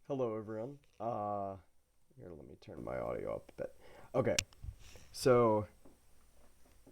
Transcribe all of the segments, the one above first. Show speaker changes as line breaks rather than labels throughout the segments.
Hello, everyone. Here, let me turn my audio up a bit. Okay, so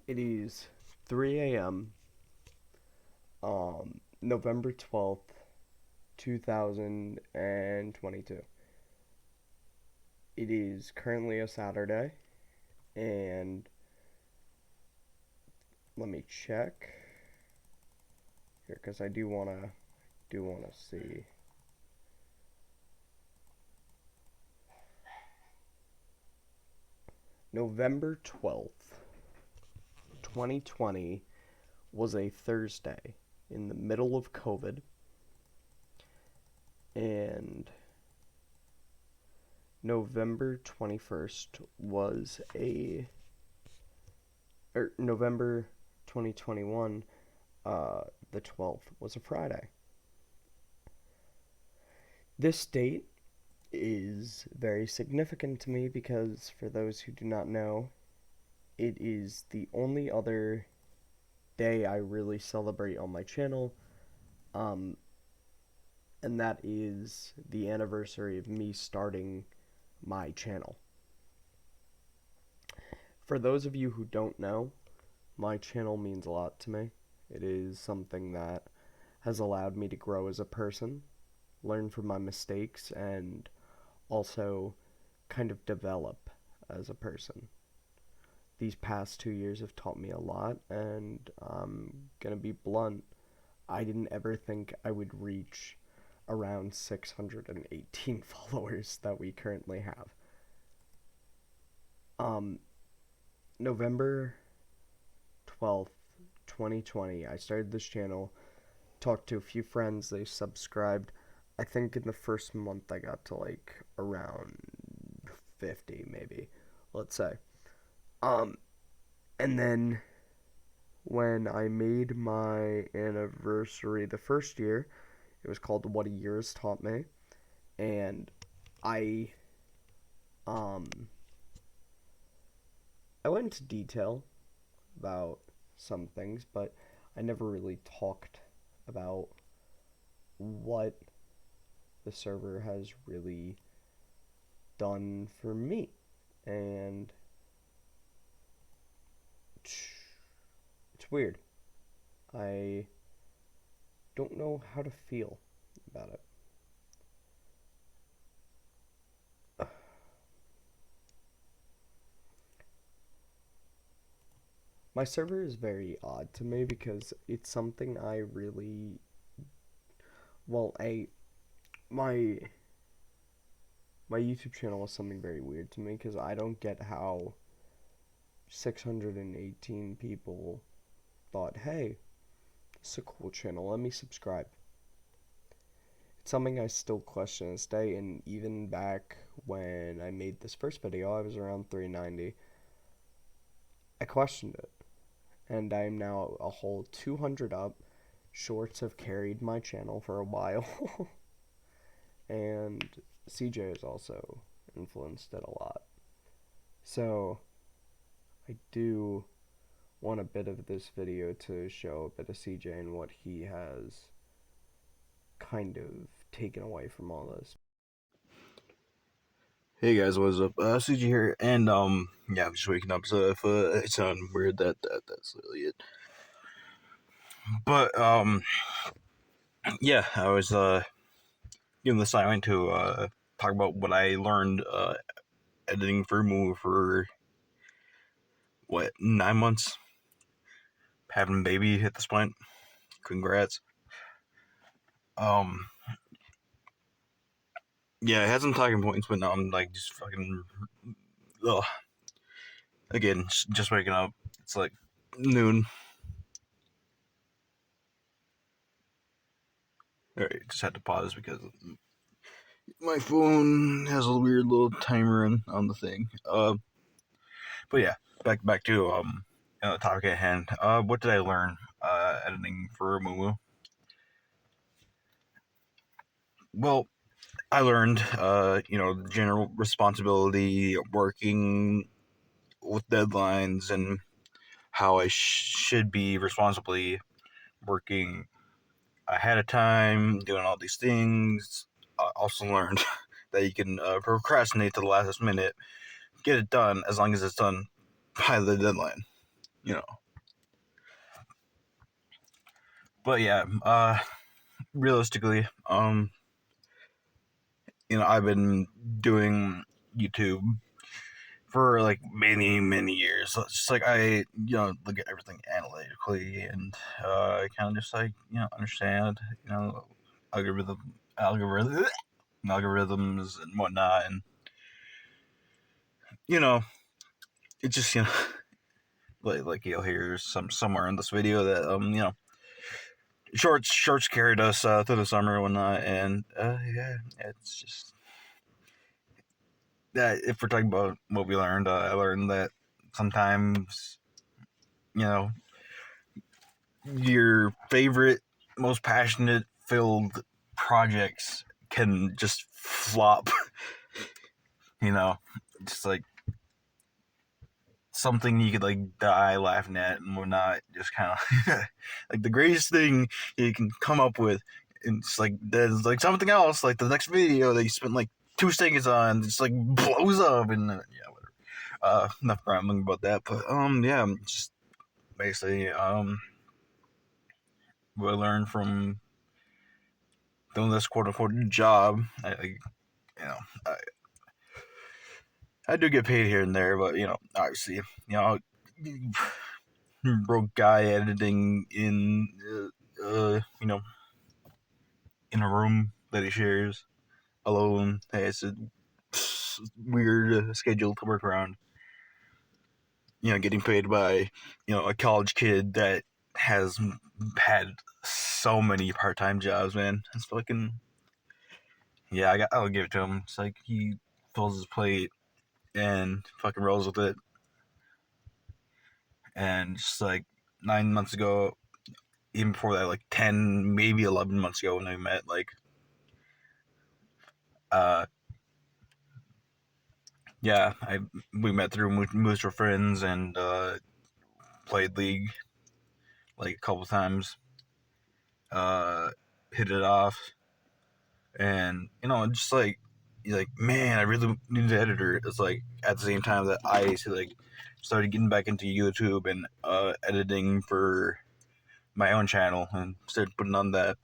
it is 3 a.m. November 12th, 2022. It is currently a Saturday, and let me check here because I do wanna see. November 12th, 2020 was a Thursday in the middle of COVID, and November 21st was November 2021, the 12th was a Friday. This date is very significant to me because, for those who do not know, it is the only other day I really celebrate on my channel, um, and that is the anniversary of me starting my channel. For those of you who don't know, my channel means a lot to me. It is something that has allowed me to grow as a person, learn from my mistakes, and also kind of develop as a person. These past 2 years have taught me a lot, and I'm gonna be blunt. I didn't ever think I would reach around 618 followers that we currently have. Um, November 12th, 2020, I started this channel, talked to a few friends, they subscribed. I think in the first month I got to like around 50 maybe, let's say. Um and then when I made my anniversary the first year, it was called What a Year Has Taught Me, and I um I went into detail about some things, but I never really talked about what the server has really done for me. And it's weird. I don't know how to feel about it. My server is very odd to me because it's something I really well, I my my YouTube channel is something very weird to me because I don't get how 618 people thought, "Hey, it's a cool channel. Let me subscribe." It's something I still question to this day, and even back when I made this first video, I was around 390. I questioned it, and I am now a whole 200 up. Shorts have carried my channel for a while, and CJ has also influenced it a lot. So, I do want a bit of this video to show a bit of CJ and what he has kind of taken away from all this.
Hey guys, what's up? CG here, and yeah, I'm just waking up. So if it sounds weird, that's literally it. But yeah, I was given the assignment to talk about what I learned editing for movie for what 9 months, having a baby at this point. Congrats. Um, yeah, I had some talking points, but now I'm like just fucking. Ugh. Again, just waking up. It's like noon. Alright, just had to pause because my phone has a weird little timer on the thing. But yeah, back to the topic at hand. What did I learn editing for Mumu? Well, I learned general responsibility, working with deadlines, and how I should be responsibly working ahead of time, doing all these things. I also learned that you can procrastinate to the last minute, get it done as long as it's done by the deadline. You know. But yeah, realistically, I've been doing YouTube for like many years. So it's just like I look at everything analytically and kind of just like understand algorithm algorithm algorithms and whatnot, and you know it just like you'll hear somewhere in this video that shorts carried us through the summer and whatnot, and yeah, it's just that if we're talking about what we learned, I learned that sometimes you know your favorite, most passionate filled projects can just flop. you know, just like something you could like die laughing at and whatnot. Just kind of like the greatest thing you can come up with. And it's like there's like something else, like the next video that you spent like 2 seconds on, just like blows up and yeah, whatever. Enough rambling about that, but yeah, just basically what I learned from doing this quote unquote job. You know, I, I do get paid here and there, but obviously, broke guy editing in a room that he shares alone. Hey, it's a weird schedule to work around. Getting paid by a college kid that has had so many part time jobs. Man, it's fucking yeah. I'll give it to him. It's like he fills his plate and fucking rolls with it. And just like 9 months ago, even before that, like 10, maybe 11 months ago when we met, like uh yeah, I we met through mutual friends and played League like a couple times, uh hit it off, and just like you're like, man, I really need an editor. It's like at the same time that I like started getting back into YouTube and editing for my own channel and started putting on that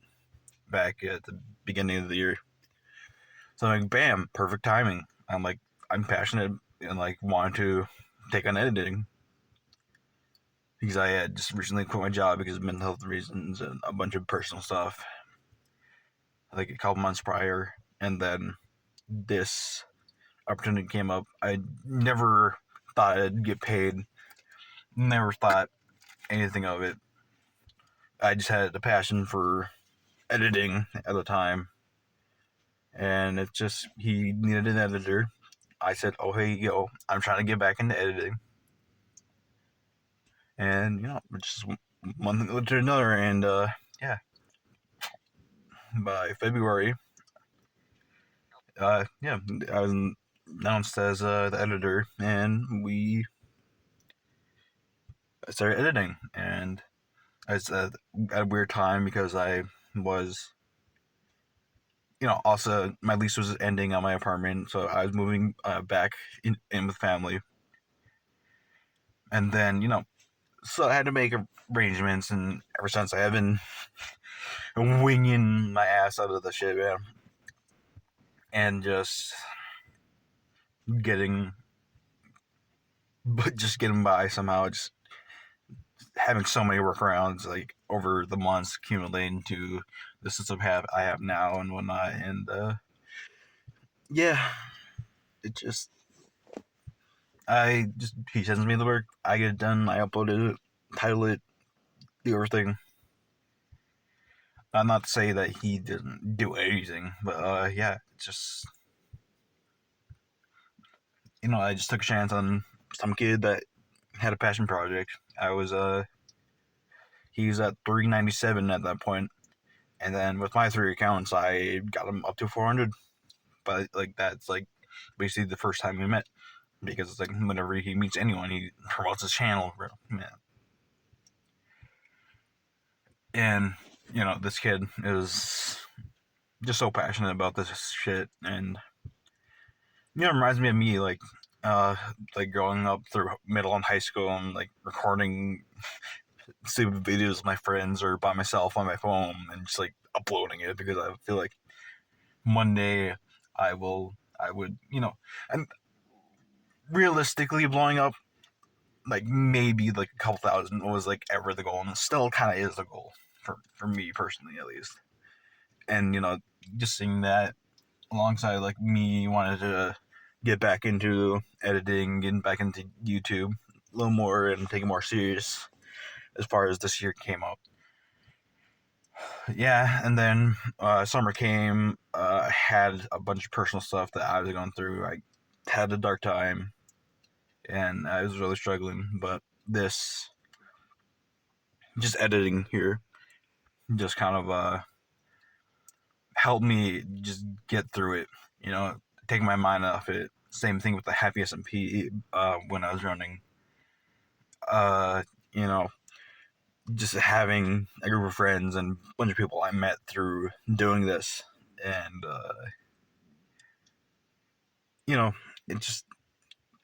back at the beginning of the year. So I'm like, bam, perfect timing. I'm like, I'm passionate and like want to take on editing because I had just recently quit my job because of mental health reasons and a bunch of personal stuff, like a couple months prior, and then this opportunity came up. I never thought I'd get paid. Never thought anything of it. I just had a passion for editing at the time, and it just he needed an editor. I said, "Oh hey yo, I'm trying to get back into editing," and just one thing led to another, and yeah, by February, yeah, I was announced as the editor, and we started editing, and it's at a weird time because I was also my lease was ending on my apartment, so I was moving back in with family, and then so I had to make arrangements, and ever since I have been winging my ass out of the shit, man, and just getting, but just getting by somehow, just having so many workarounds like over the months accumulating to the system I have now and whatnot, and yeah, it just I just he sends me the work, I get it done, I upload it, title it, do everything. Not to say that he didn't do anything, but yeah, it's just I just took a chance on some kid that had a passion project. I was he was at 397 at that point, and then with my 3 accounts, I got him up to 400. But like that's like basically the first time we met because it's like whenever he meets anyone, he promotes his channel, bro. Yeah. And this kid is just so passionate about this shit, and It reminds me of me like growing up through middle and high school and like recording stupid videos with my friends or by myself on my phone and just like uploading it because I feel like one day I would and realistically blowing up like maybe like a couple thousand was like ever the goal and it still kind of is the goal for me personally at least. And just seeing that alongside like me wanted to get back into editing, getting back into YouTube a little more and take it more serious as far as this year came up. Yeah, and then summer came. I had a bunch of personal stuff that I was going through. I had a dark time, and I was really struggling. But this, just editing here, just kind of helped me just get through it. Take my mind off it. Same thing with the Happy SMP when I was running. Uh, you know, just having a group of friends and a bunch of people I met through doing this, and you know, it just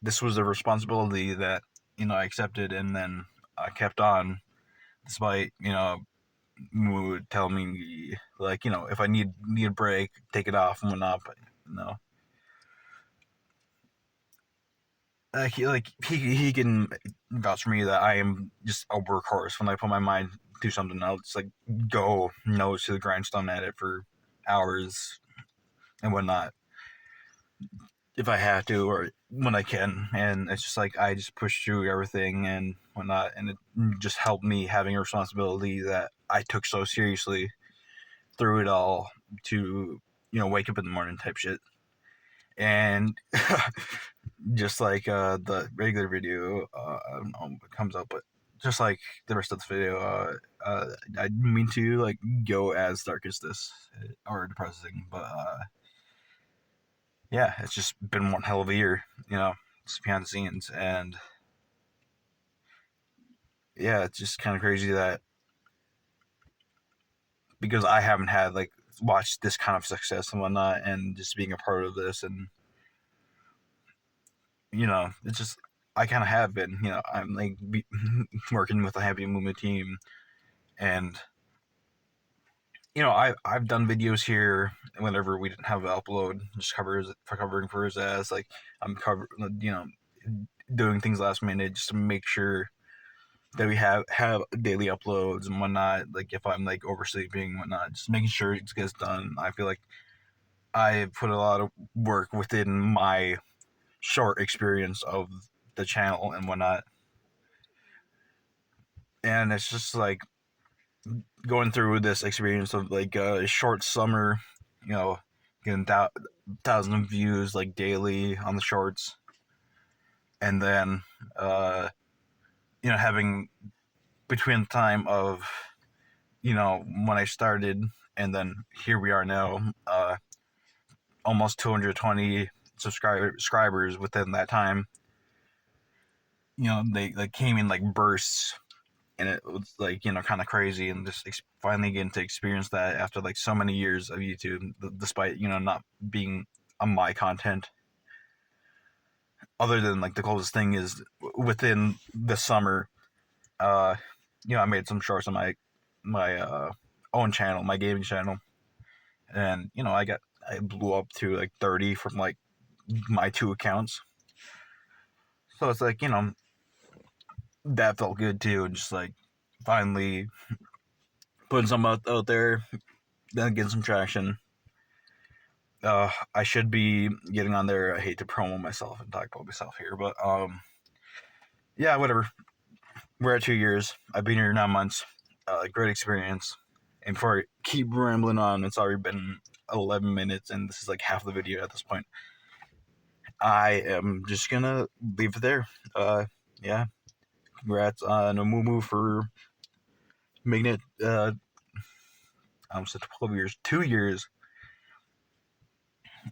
this was a responsibility that I accepted, and then I kept on, despite would tell me like if I need a break, take it off and whatnot. But no, he can vouch for me that I am just a workhorse. When I put my mind to something, I'll just like go nose to the grindstone at it for hours and whatnot if I have to or when I can. And it's just like I just push through everything and whatnot, and it just helped me having a responsibility that I took so seriously through it all to wake up in the morning type shit. And just like the regular video, I don't know what comes up, but just like the rest of the video, I didn't mean to like go as dark as this or depressing, but yeah, it's just been one hell of a year, just behind the scenes, and yeah, it's just kind of crazy that because I haven't had like watched this kind of success and whatnot, and just being a part of this, and it's just I kind of have been, I'm like working with the TheHappyAmumu team, and I've done videos here whenever we didn't have an upload, just covering for his ass, like I'm cover, doing things last minute just to make sure that we have daily uploads and whatnot. Like if I'm like oversleeping and whatnot, just making sure it gets done. I feel like I put a lot of work within my short experience of the channel and whatnot, and it's just like going through this experience of like a short summer, you know, getting thousands of views like daily on the shorts, and then uh, having between the time of when I started and then here we are now, almost 220 subscribers within that time. They like came in like bursts, and it was like kind of crazy, and just finally getting to experience that after like so many years of YouTube, despite not being on my content. Other than like the closest thing is within the summer, uh, I made some shorts on my own channel, my gaming channel, and I blew up to like 30 from like my two accounts. So it's like that felt good too, and just like finally putting something out there, then getting some traction. I should be getting on there. I hate to promo myself and talk about myself here, but yeah, whatever. We're at 2 years. I've been here 9 months. Great experience. And before I keep rambling on, it's already been 11 minutes, and this is like half the video at this point. I am just gonna leave it there. Yeah, congrats on Amumu for making it. I almost said 12 years, 2 years,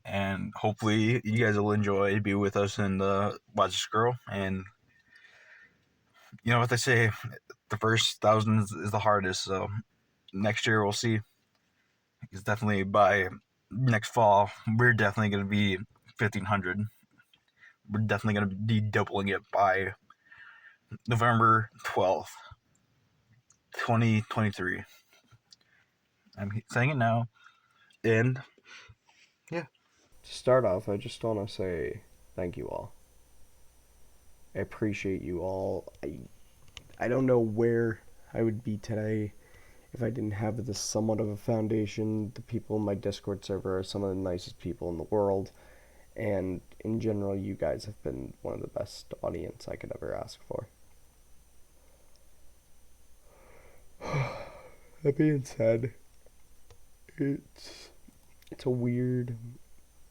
and hopefully you guys will enjoy, be with us, and watch this girl. And you know what they say, the first thousand is the hardest. So next year we'll see. It's definitely by next fall we're definitely going to be 1,500. We're definitely going to be doubling it by November 12th, 2023. I'm saying it now. And yeah.
To start off, I just want to say thank you all. I appreciate you all. I don't know where I would be today if I didn't have this somewhat of a foundation. The people in my Discord server are some of the nicest people in the world, and in general, you guys have been one of the best audience I could ever ask for. That being said, it's it's a weird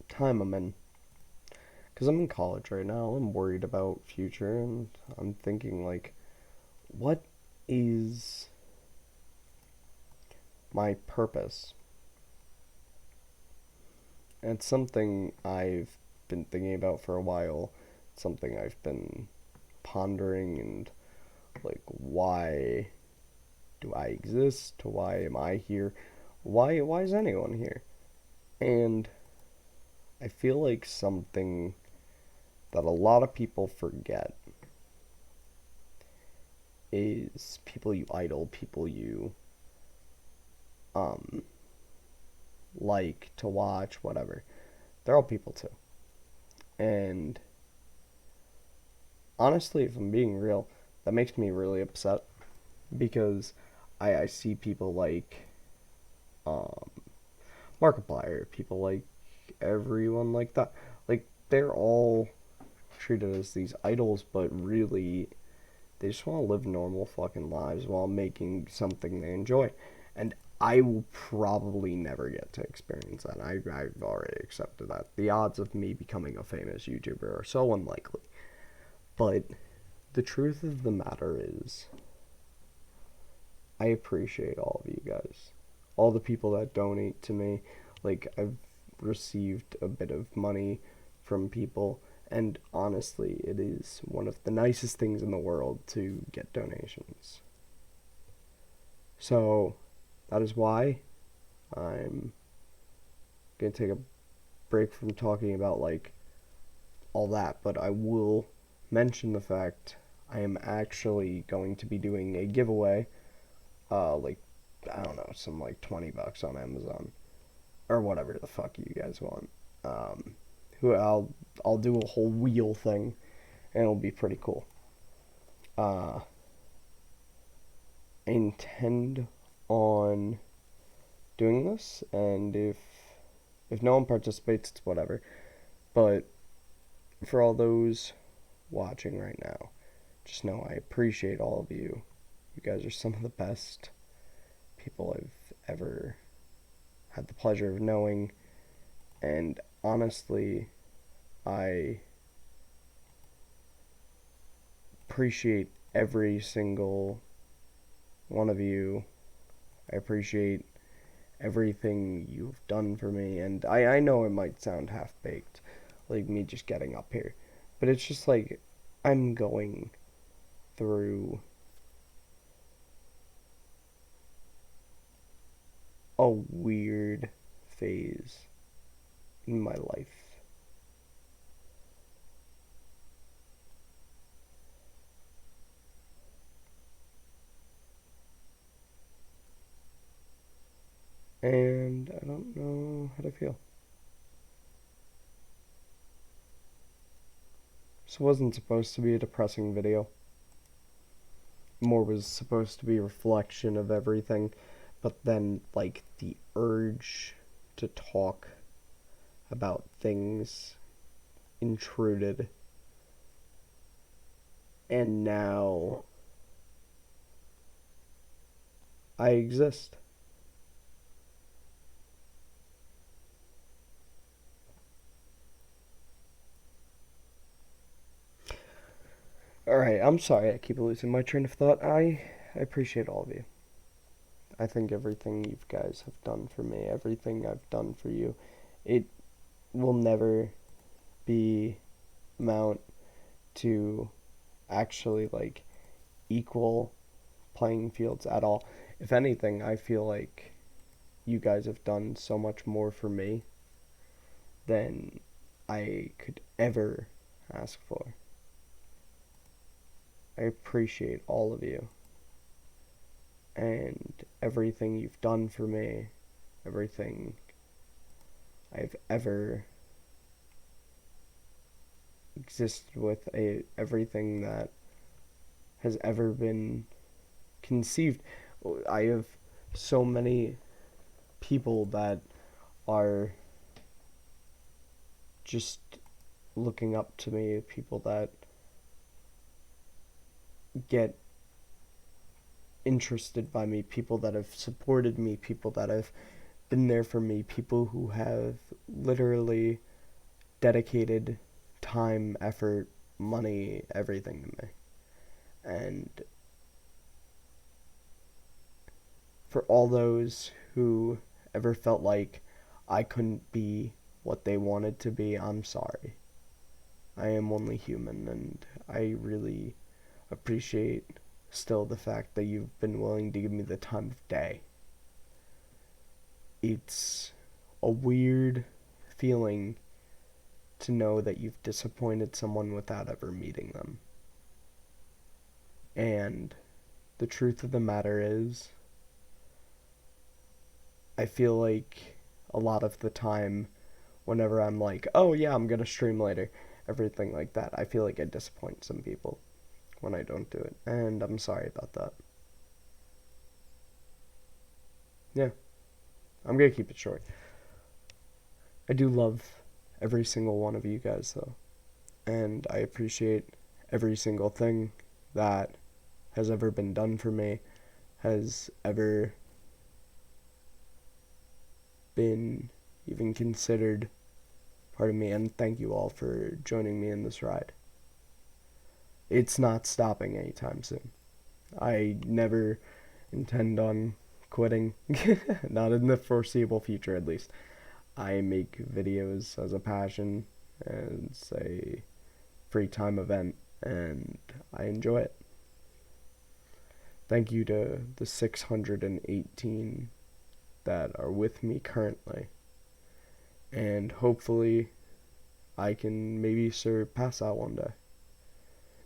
time I'm in because I'm in college right now. I'm worried about future, and I'm thinking like, what is my purpose? And it's something I've been thinking about for a while. It's something I've been pondering and like, why do I exist? Why am I here? Why is anyone here? And I feel like something that a lot of people forget is people you idol, people you um like to watch, whatever. They're all people too. And honestly, if I'm being real, that makes me really upset because I see people like um, Markiplier, people like everyone like that. Like, they're all treated as these idols, but really, they just want to live normal fucking lives while making something they enjoy. And I will probably never get to experience that. I've already accepted that. The odds of me becoming a famous YouTuber are so unlikely. But the truth of the matter is, I appreciate all of you guys. All the people that donate to me. Like, I've received a bit of money from people, and honestly, it is one of the nicest things in the world to get donations. So, that is why I'm going to take a break from talking about, like, all that, but I will mention the fact I am actually going to be doing a giveaway, like, I don't know, some like $20 on Amazon or whatever the fuck you guys want. Um, who I'll do a whole wheel thing, and it'll be pretty cool. Uh, I intend on doing this, and if no one participates, it's whatever. But for all those watching right now, just know I appreciate all of you. You guys are some of the best people I've ever had the pleasure of knowing, and honestly, I appreciate every single one of you. I appreciate everything you've done for me, and I know it might sound half baked, like me just getting up here, but it's just like I'm going through a weird phase in my life. And I don't know how to feel. This wasn't supposed to be a depressing video. More was supposed to be a reflection of everything, but then, like, the urge to talk about things intruded, and now I exist. Alright, I'm sorry I keep losing my train of thought. I appreciate all of you. I think everything you guys have done for me, everything I've done for you, it will never be amount to actually, like, equal playing fields at all. If anything, I feel like you guys have done so much more for me than I could ever ask for. I appreciate all of you and everything you've done for me, everything I've ever existed with, everything that has ever been conceived. I have so many people that are just looking up to me, people that get interested by me, people that have supported me, people that have been there for me, people who have literally dedicated time, effort, money, everything to me. And for all those who ever felt like I couldn't be what they wanted to be, I'm sorry. I am only human, and I really appreciate still the fact that you've been willing to give me the time of day. It's a weird feeling to know that you've disappointed someone without ever meeting them. And the truth of the matter is, I feel like a lot of the time, whenever I'm like, oh yeah, I'm gonna stream later, everything like that, I feel like I disappoint some people when I don't do it. And I'm sorry about that. Yeah, I'm gonna keep it short. I do love every single one of you guys, though. And I appreciate every single thing that has ever been done for me, has ever been even considered part of me. And thank you all for joining me in this ride. It's not stopping anytime soon. I never intend on quitting, not in the foreseeable future at least. I make videos as a passion, as a free time event, and I enjoy it. Thank you to the 618 that are with me currently, and hopefully I can maybe surpass that one day.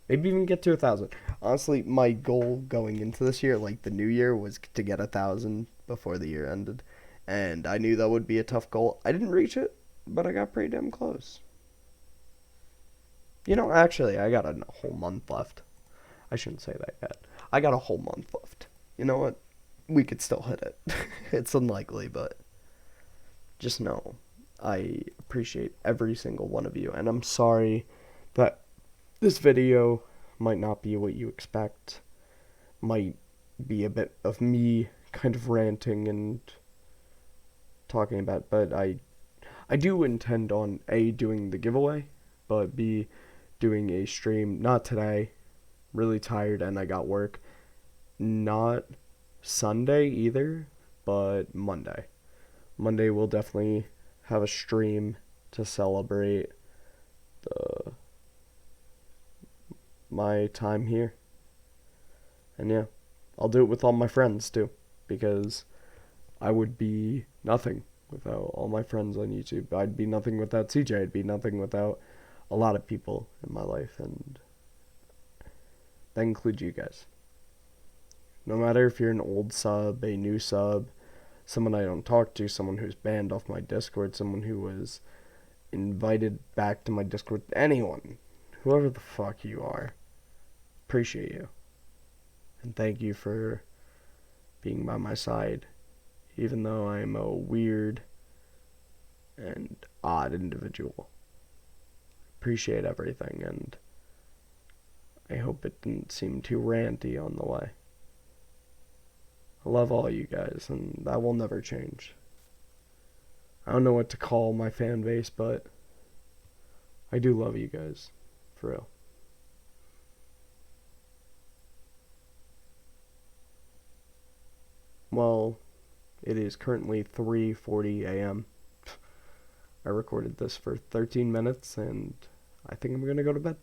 Maybe even get to 1,000. Honestly, my goal going into this year, like the new year, was to get 1,000 before the year ended. And I knew that would be a tough goal. I didn't reach it, but I got pretty damn close. Actually, I got a whole month left. I shouldn't say that yet. I got a whole month left. You know what? We could still hit it. It's unlikely, but just know I appreciate every single one of you. And I'm sorry that this video might not be what you expect. Might be a bit of me kind of ranting and talking about, but I do intend on A, doing the giveaway, but B, doing a stream, not today, really tired and I got work, not Sunday either, but Monday. Monday we'll definitely have a stream to celebrate the my time here. And yeah, I'll do it with all my friends too, because I would be nothing without all my friends on YouTube. I'd be nothing without CJ. I'd be nothing without a lot of people in my life, and that includes you guys. No matter if you're an old sub, a new sub, someone I don't talk to, someone who's banned off my Discord, someone who was invited back to my Discord, anyone, whoever the fuck you are, appreciate you. And thank you for being by my side, even though I'm a weird and odd individual. Appreciate everything, and I hope it didn't seem too ranty on the way. I love all you guys, and that will never change. I don't know what to call my fan base, but I do love you guys, for real. Well, it is currently 3:40 a.m. I recorded this for 13 minutes, and I think I'm gonna go to bed.